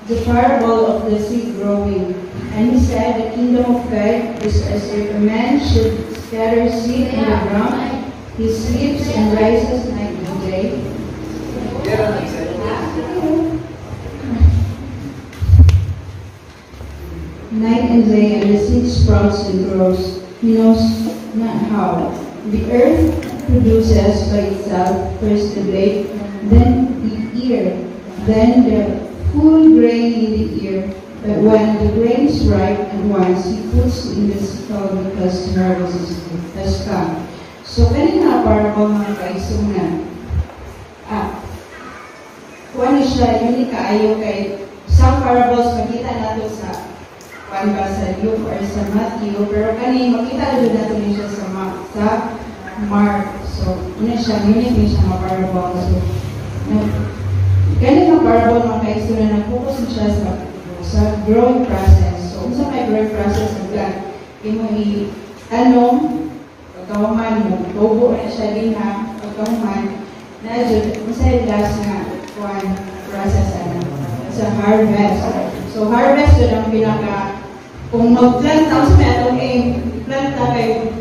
the parable of the seed growing. And he said, the kingdom of God is as if a man should scatter seed in the ground. He sleeps and rises night and day. Night and day, and the seed sprouts and grows. He knows not how. The earth produces by itself first the blade, then the ear, then the full grain in the ear. But when the grain is ripe at once, he puts in the sickle because the harvest has come. So, kanina parable mga kaisunan. Kuha siya, yun kaayo kay some parables makita nato sa sa Luke or sa Matthew, pero kanina makita doon nato siya sa Mark. So, una siya, yun siya mga parable. So, kanina parable mga kaisunan, nag-focus siya sa growing process. So, kung sa may growing process ng plant, yung tanong, pagkawaman mo, tubo na siya din na pagkawaman, na dyan, masaya last nga, one process sa harvest. So, harvest yun ang pinaka, kung mag-plant ako sa may atong plant na kayo,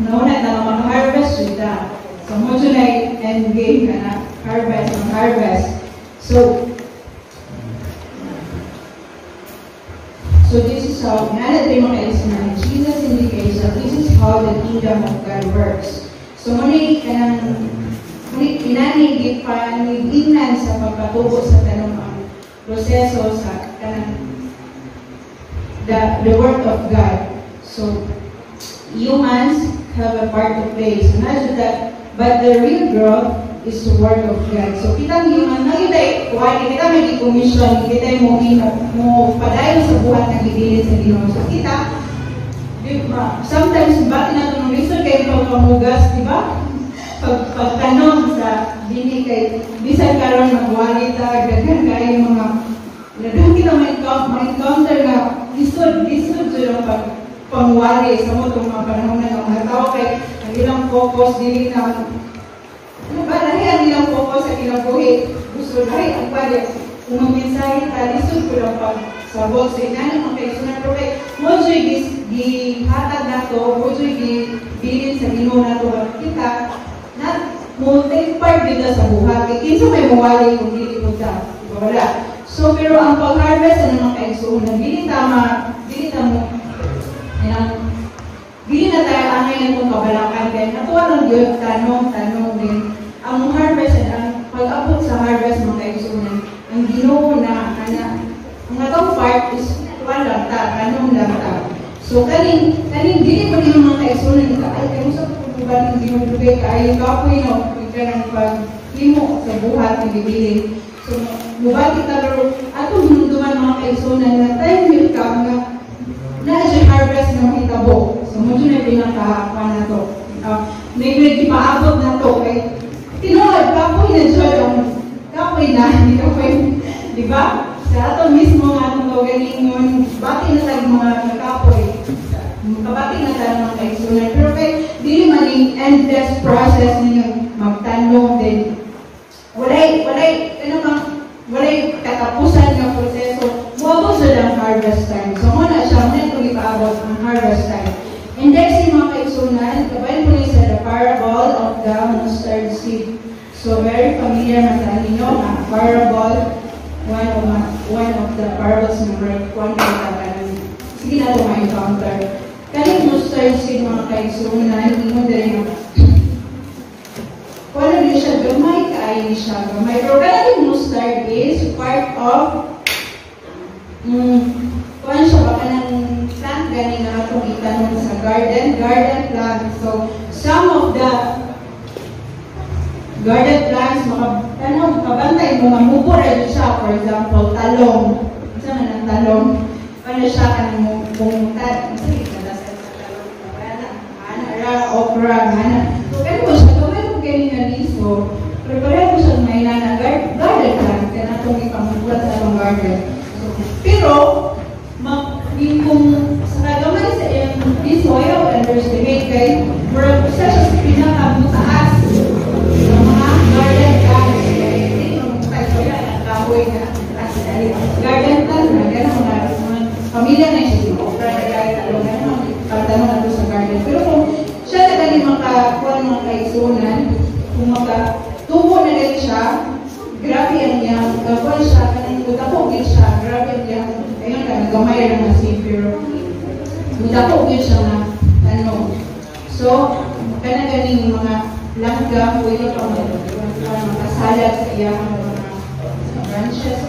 nauna na mag-harvest yun na. So, mo dyan ay end game ka na, harvest. So this is how, Jesus indicates that this is how the kingdom of God works. So muli pinanigit pa nigingnan sa pagpatubo sa tanong ang proseso sa the work of God. So humans have a part to play. So not just that, but the real growth is the work of God. So kita human, nakita kita may commission, kita mo padayon sa buhat ng ibilin sa Ginoo. So kita, sometimes bakit natin ang reason kayo pagpamugas, di ba? Pagtanong sa dini kay bisan karon magwali ta, daghan kayo mga daghan kita may encounter na lisod yung pangwali sa mo itong mga panahon na mga tao kay ang ilang focus dili na ano ba, dahil ang ilang focus sa kinabuhi, gusto dahil ang pwede, kung mag-mensahe ka, lisod ko lang pagsabot sa inanang mga kaisunan, pero kay, mo dyo'y gihatag na to, mo dyo'y gibilin sa Ginoo na to, kita, na mo take part dito sa buhat, kay kinsa may mawali kung dili po ta, wala. So, pero ang pag-harvest na mga kaisunan, dili na tayo angay na itong kabalakan kaya natuwa ng Diyos, tanong din. Ang harvest at ang pag-abot sa harvest mga kaisunan, ang Ginoo na ang atong part is tanong lang ta. So, kaning dili mo din mga kaisunan, ay, kayo sa pagpuban ng Ginoo, kaya kapoy no, ika ng paghimo sa buhat ng bibilin. So, mubag kita pero atong hinunduman mga kaisunan na tayo milka na siya harvest ng hitabo. So, mo dyan ay pinakahapan na to. May paabot na to. Kaya, tinuod, kapoy na dyan. Kapoy na, hindi kapoy. Diba? Sa ato mismo nga itong galing yun, bati na tayo mga kapoy. Kabati na tayo mga kaisunan. Pero kaya, di naman yung endless process ninyo magtanong din. Walay katapusan ng proseso. Muabot sa lang harvest time. So, muna siya, muna itong ipaabot ang harvest time. And next, yung mga kaisunan, kabayan po sa the parable of the mustard seed. So, very familiar na sa ninyo, parable, one of the parables number 1 sige na ito ma-encounter. Kaling mustard seed, mga kaisunan, hindi mo din wala din siya gamay, kaayin siya gamay. Pero kaling mustard is part of kuhan siya baka ng plant gani na itong itanong sa garden plant. So, some of the garden plants, kabantay mo, mamupura siya, for example, talong. Isa man ang talong. Paano siya kanang bumutan? Sige, kadasan sa talong. Okra, so, kaya mo siya, kaya mo ganyan nga liso, pero kaya mo siya may na garden plant, kaya na itong ipamulat sa itong garden. Pero, kung sa kagamay sa iyong liso, ayaw underestimate kay murag isa siya sa pinakamutaas sa mga garden plants. Hindi mo tayo yan, ang kahoy na garden ganun mga pamilya na siya sinukopra na kahit ano, ganun, pagtanong na to sa garden. Pero kung siya na ganun makakuha mga kaisunan, kung makatubo na rin siya, grabe ang niya, kuha siya, kanang utapogin siya, grabe ang niya, ayun ka, nagamay lang na Savior. Utapogin siya na, ano. So, kanang ganing mga langgam, pwede pa makasalag sa iyang mga branches.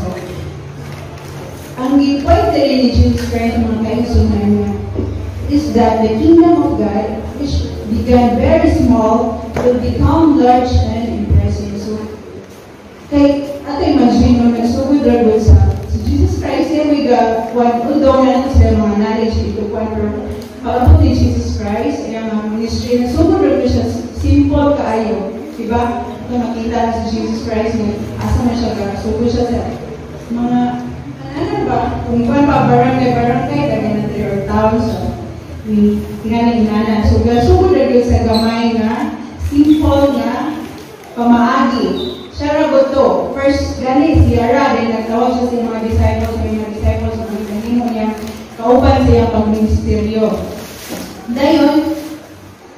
So, ang point rin ni Jesus Christ, mga kaisunan niya, is that the kingdom of God, which began very small, will become large and impressive. So, kay ato imagine no, nagsugod ragod sa si Jesus Christ, siya may although na sila mga knowledge dito, pero pag-abot ni Jesus Christ, ay mga ministry, nagsugod ragod siya, simple kaayo. Diba? Ito makita si Jesus Christ, asa na siya, nagsugod siya sa mga ano ba? Kung pa barangay, dahil na 3 or towns, hinana. So, sugod na sa gamay nga, simple nga, pamaagi. Siya ragot to. First, gani, siyara, then nagtawag siya sa mga disciples, mga kanimo niya, kauban siya pag-ministeryo. Dayon,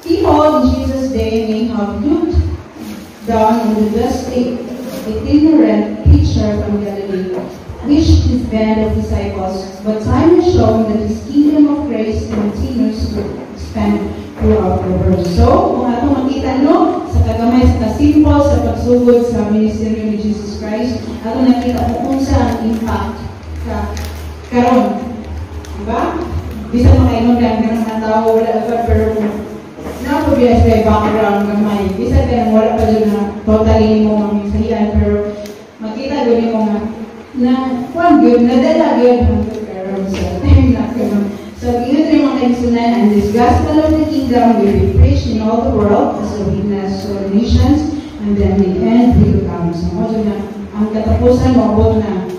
people in Jesus' day may have looked down on the dusty, itinerant preacher from Galilee, which his band of disciples, but time is showing that his kingdom of grace continues to expand throughout the world. So, kung ato makita no, sa kagamay, sa kasimple, sa pagsugod sa ministeryo ni Jesus Christ, ato nakita kung sa ang impact sa karon. Diba? Bisa makainom lang ng mga tao, wala agad, pero na-probias sa background gamay. Bisa ka wala pa dyan na totally mo mamisahian, pero makita doon mo nga na kung good, nadala good ang karon sa time na karon. So, yun rin mga kaisunan, and this gospel of the kingdom will be preached in all the world as a witness to all nations, and then the end will come. So, mo na, ang katapusan, mabot na.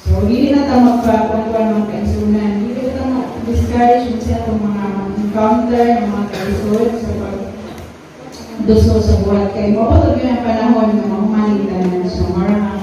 So, hindi na tayo magpapantuan mga kaisunan. Hindi na tayo mag-discourage mo siya itong mga encounter, mga kaisunan sa pag-duso sa buhat. Kaya mabot yun ang panahon ng mga humanitan. So, marang